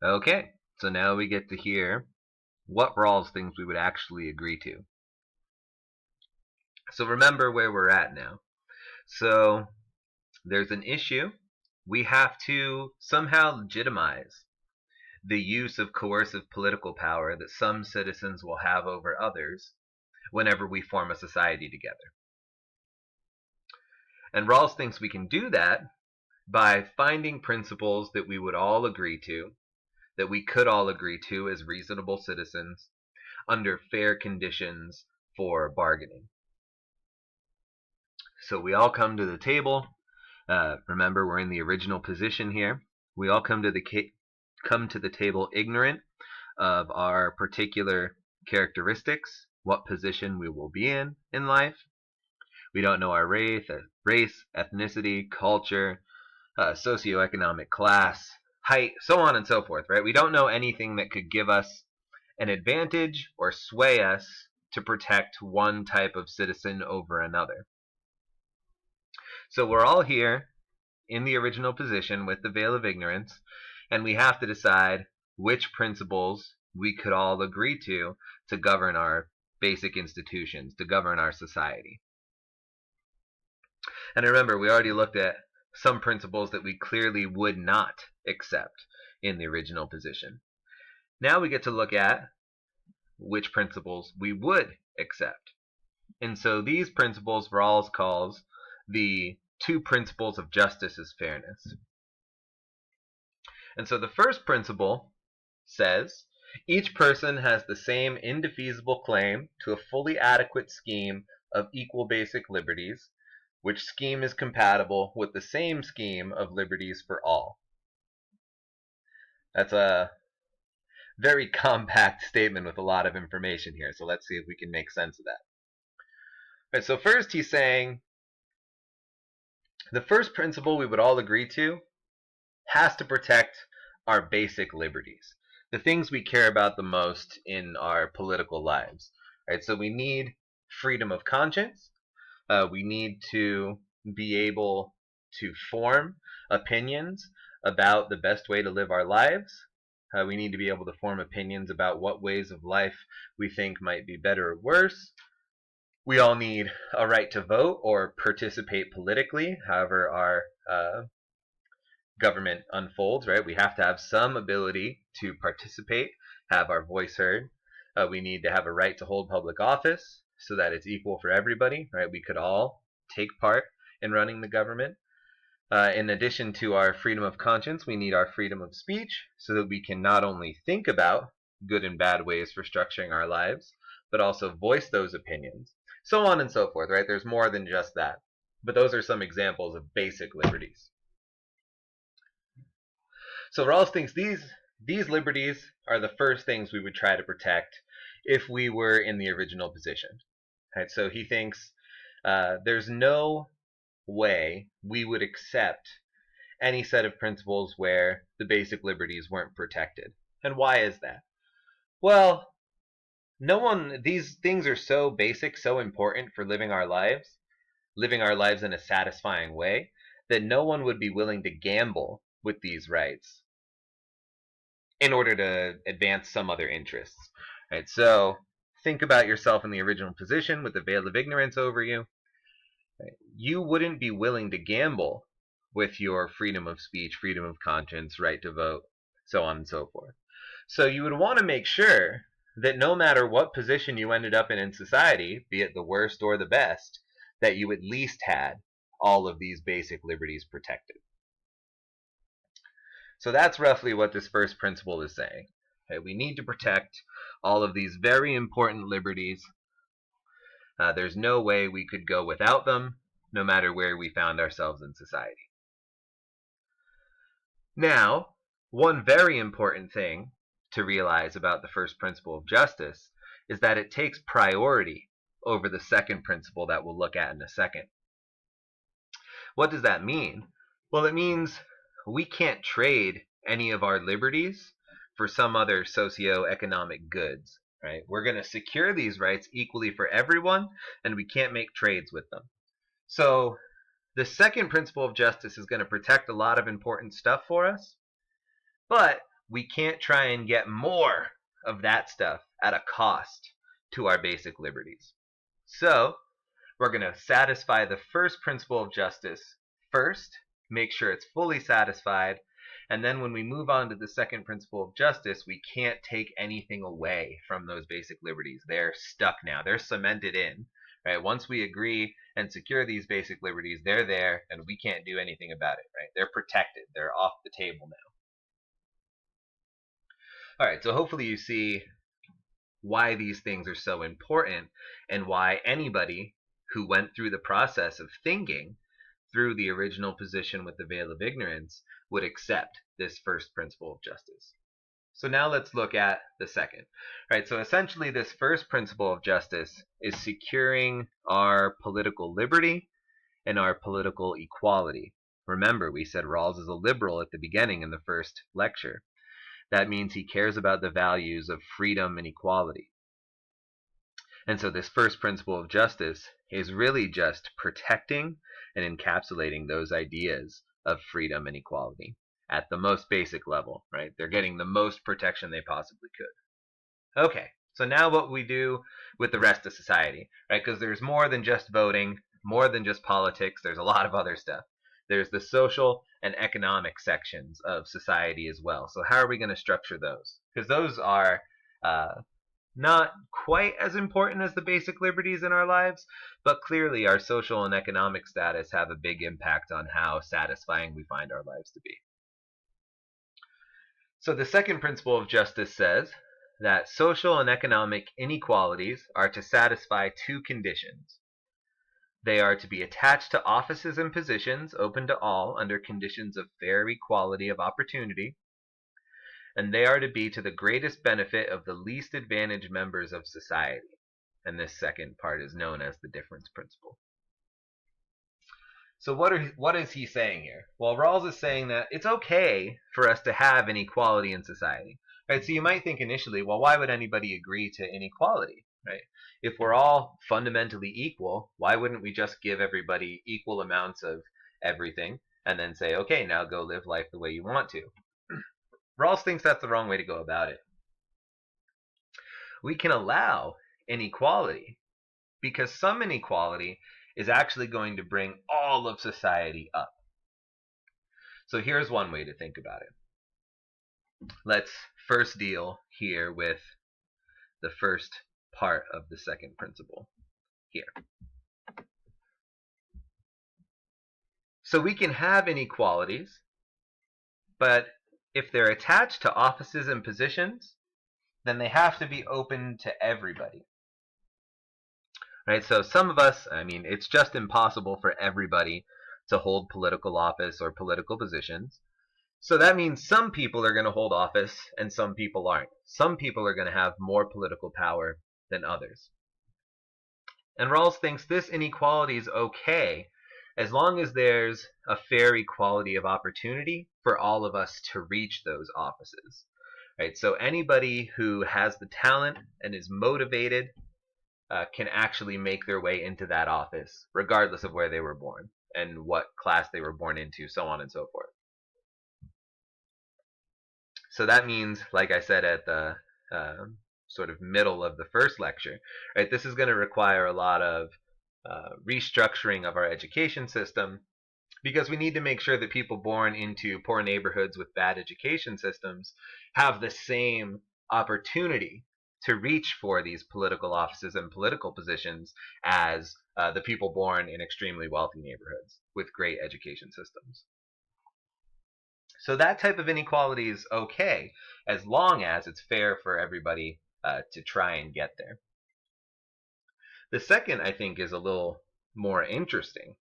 Okay, so now we get to hear what Rawls thinks we would actually agree to. So remember where we're at now. So there's an issue. We have to somehow legitimize the use of coercive political power that some citizens will have over others whenever we form a society together. And Rawls thinks we can do that by finding principles that we would all agree to, that we could all agree to as reasonable citizens under fair conditions for bargaining. So we all come to the table. Remember, we're in the original position here. We all come to the table ignorant of our particular characteristics, what position we will be in life. We don't know our race, ethnicity, culture, socioeconomic class, height, so on and so forth, right? We don't know anything that could give us an advantage or sway us to protect one type of citizen over another. So we're all here in the original position with the veil of ignorance, and we have to decide which principles we could all agree to govern our basic institutions, to govern our society. And remember, we already looked at some principles that we clearly would not accept in the original position. Now we get to look at which principles we would accept. And so these principles Rawls calls the two principles of justice as fairness. And so the first principle says each person has the same indefeasible claim to a fully adequate scheme of equal basic liberties, which scheme is compatible with the same scheme of liberties for all. That's a very compact statement with a lot of information here, so let's see if we can make sense of that. All right, so first he's saying the first principle we would all agree to has to protect our basic liberties, the things we care about the most in our political lives. Right? So we need freedom of conscience. We need to be able to form opinions about the best way to live our lives. We need to be able to form opinions about what ways of life we think might be better or worse. We all need a right to vote or participate politically, however our government unfolds, right? We have to have some ability to participate, have our voice heard. We need to have a right to hold public office so that it's equal for everybody, right? We could all take part in running the government. In addition to our freedom of conscience, we need our freedom of speech so that we can not only think about good and bad ways for structuring our lives, but also voice those opinions, so on and so forth, right? There's more than just that. But those are some examples of basic liberties. So Rawls thinks these liberties are the first things we would try to protect if we were in the original position. Right? So he thinks there's no way we would accept any set of principles where the basic liberties weren't protected. And why is that? Well, these things are so basic, so important for living our lives in a satisfying way, that no one would be willing to gamble with these rights in order to advance some other interests. Right? So think about yourself in the original position with the veil of ignorance over you. Right? You wouldn't be willing to gamble with your freedom of speech, freedom of conscience, right to vote, so on and so forth. So you would want to make sure that no matter what position you ended up in society, be it the worst or the best, that you at least had all of these basic liberties protected. So that's roughly what this first principle is saying. Okay, we need to protect all of these very important liberties. There's no way we could go without them, no matter where we found ourselves in society. Now, one very important thing to realize about the first principle of justice is that it takes priority over the second principle that we'll look at in a second. What does that mean? Well, it means we can't trade any of our liberties for some other socio-economic goods, right? We're going to secure these rights equally for everyone, and we can't make trades with them. So the second principle of justice is going to protect a lot of important stuff for us, but we can't try and get more of that stuff at a cost to our basic liberties. So we're going to satisfy the first principle of justice first, make sure it's fully satisfied, and then when we move on to the second principle of justice, we can't take anything away from those basic liberties. They're stuck now. They're cemented in. Right? Once we agree and secure these basic liberties, they're there, and we can't do anything about it. Right? They're protected. They're off the table now. All right, so hopefully you see why these things are so important and why anybody who went through the process of thinking through the original position with the veil of ignorance would accept this first principle of justice. So now let's look at the second. Right, so essentially this first principle of justice is securing our political liberty and our political equality. Remember, we said Rawls is a liberal at the beginning in the first lecture. That means he cares about the values of freedom and equality. And so this first principle of justice is really just protecting and encapsulating those ideas of freedom and equality at the most basic level, right? They're getting the most protection they possibly could. Okay, so now what we do with the rest of society, right? Because there's more than just voting, more than just politics. There's a lot of other stuff. There's the social and economic sections of society as well. So how are we going to structure those? Because those are not quite as important as the basic liberties in our lives, but clearly our social and economic status have a big impact on how satisfying we find our lives to be. So the second principle of justice says that social and economic inequalities are to satisfy two conditions. They are to be attached to offices and positions open to all under conditions of fair equality of opportunity, and they are to be to the greatest benefit of the least advantaged members of society. And this second part is known as the difference principle. So what is he saying here? Well, Rawls is saying that it's okay for us to have inequality in society. Right? So you might think initially, well, why would anybody agree to inequality? Right? If we're all fundamentally equal, why wouldn't we just give everybody equal amounts of everything and then say, okay, now go live life the way you want to? Rawls thinks that's the wrong way to go about it. We can allow inequality because some inequality is actually going to bring all of society up. So here's one way to think about it. Let's first deal here with the first part of the second principle here. So we can have inequalities, but if they're attached to offices and positions, then they have to be open to everybody. Right? So some of us, it's just impossible for everybody to hold political office or political positions. So that means some people are going to hold office and some people aren't. Some people are going to have more political power than others. And Rawls thinks this inequality is okay as long as there's a fair equality of opportunity for all of us to reach those offices. Right? So anybody who has the talent and is motivated can actually make their way into that office, regardless of where they were born and what class they were born into, so on and so forth. So that means, like I said at the sort of middle of the first lecture, right, this is going to require a lot of restructuring of our education system, because we need to make sure that people born into poor neighborhoods with bad education systems have the same opportunity to reach for these political offices and political positions as the people born in extremely wealthy neighborhoods with great education systems. So that type of inequality is okay as long as it's fair for everybody to try and get there. The second, I think, is a little more interesting.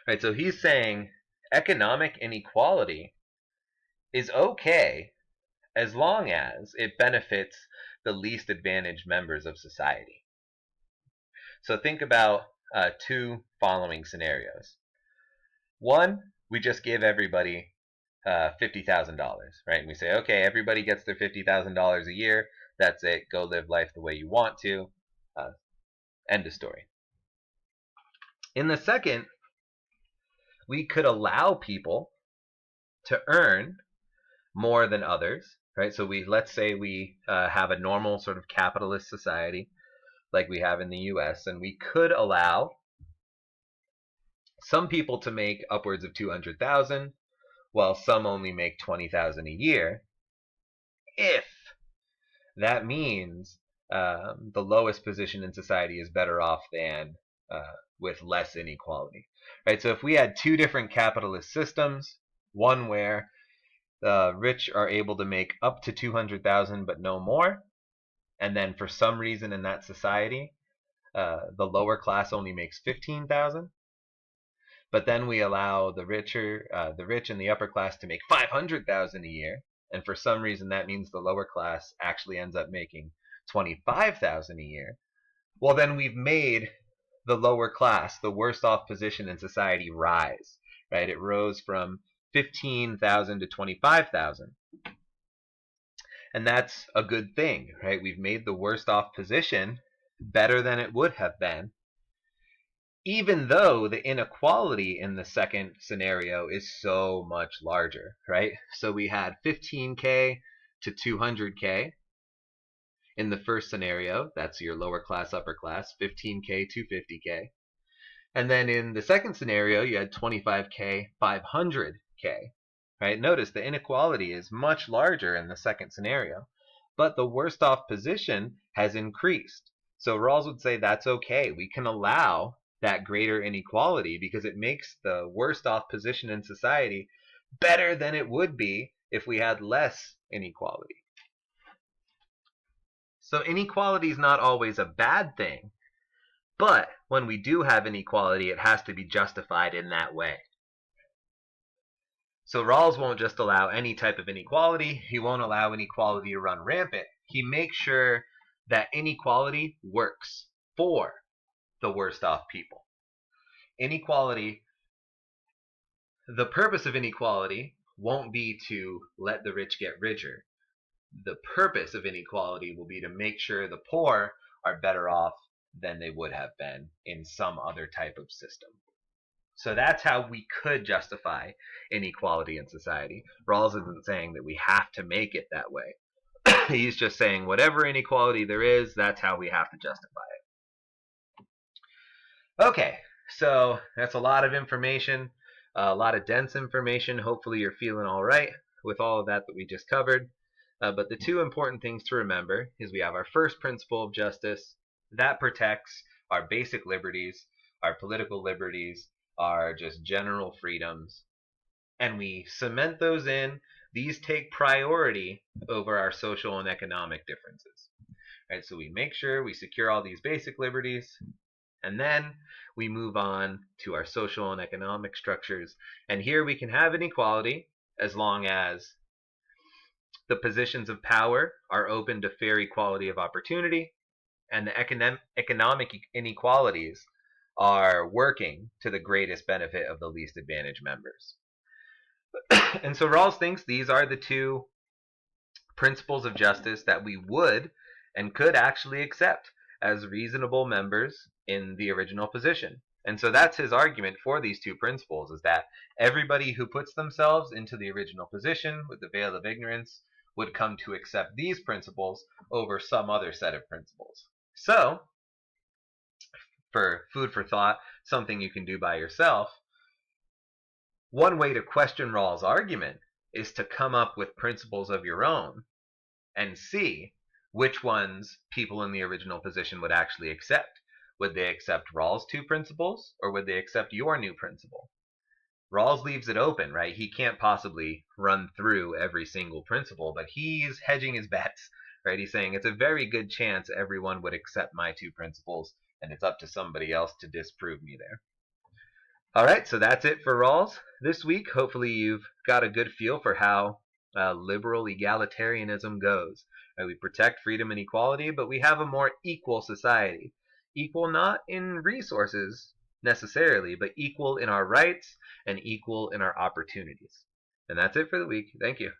Right, so he's saying economic inequality is okay as long as it benefits the least advantaged members of society. So think about two following scenarios. One, we just give everybody $50,000, right? And we say, okay, everybody gets their $50,000 a year. That's it. Go live life the way you want to. End of story. In the second, we could allow people to earn more than others, right? So let's say we have a normal sort of capitalist society like we have in the US, and we could allow some people to make upwards of 200,000 while some only make 20,000 a year, if that means the lowest position in society is better off than with less inequality, right? So if we had two different capitalist systems, one where the rich are able to make up to 200,000 but no more, and then for some reason in that society, the lower class only makes 15,000, but then we allow the rich and the upper class to make 500,000 a year, and for some reason that means the lower class actually ends up making 25,000 a year. Well, then we've made the lower class, the worst off position in society, rise, right? It rose from 15,000 to 25,000. And that's a good thing, right? We've made the worst off position better than it would have been, even though the inequality in the second scenario is so much larger, right? So we had 15K to 200K in the first scenario. That's your lower class, upper class, 15K to 50K. And then in the second scenario, you had 25K, 500K, right? Notice the inequality is much larger in the second scenario, but the worst off position has increased. So Rawls would say that's okay. We can allow that greater inequality because it makes the worst off position in society better than it would be if we had less inequality. So inequality is not always a bad thing, but when we do have inequality, it has to be justified in that way. So Rawls won't just allow any type of inequality. He won't allow inequality to run rampant. He makes sure that inequality works for the worst off people. Inequality, the purpose of inequality won't be to let the rich get richer. The purpose of inequality will be to make sure the poor are better off than they would have been in some other type of system. So that's how we could justify inequality in society. Rawls isn't saying that we have to make it that way. He's just saying whatever inequality there is, that's how we have to justify it. Okay, so that's a lot of information, a lot of dense information. Hopefully you're feeling all right with all of that we just covered. But the two important things to remember is we have our first principle of justice that protects our basic liberties, our political liberties, our just general freedoms, and we cement those in. These take priority over our social and economic differences. Right, so we make sure we secure all these basic liberties, and then we move on to our social and economic structures. And here we can have inequality as long as the positions of power are open to fair equality of opportunity, and the economic inequalities are working to the greatest benefit of the least advantaged members. And so Rawls thinks these are the two principles of justice that we would and could actually accept as reasonable members in the original position. And so that's his argument for these two principles, is that everybody who puts themselves into the original position with the veil of ignorance would come to accept these principles over some other set of principles. So, for food for thought, something you can do by yourself, one way to question Rawls' argument is to come up with principles of your own and see which ones people in the original position would actually accept. Would they accept Rawls' two principles, or would they accept your new principle? Rawls leaves it open, right? He can't possibly run through every single principle, but he's hedging his bets, right? He's saying it's a very good chance everyone would accept my two principles, and it's up to somebody else to disprove me there. All right, so that's it for Rawls this week. Hopefully you've got a good feel for how liberal egalitarianism goes. We protect freedom and equality, but we have a more equal society. Equal not in resources necessarily, but equal in our rights and equal in our opportunities. And that's it for the week. Thank you.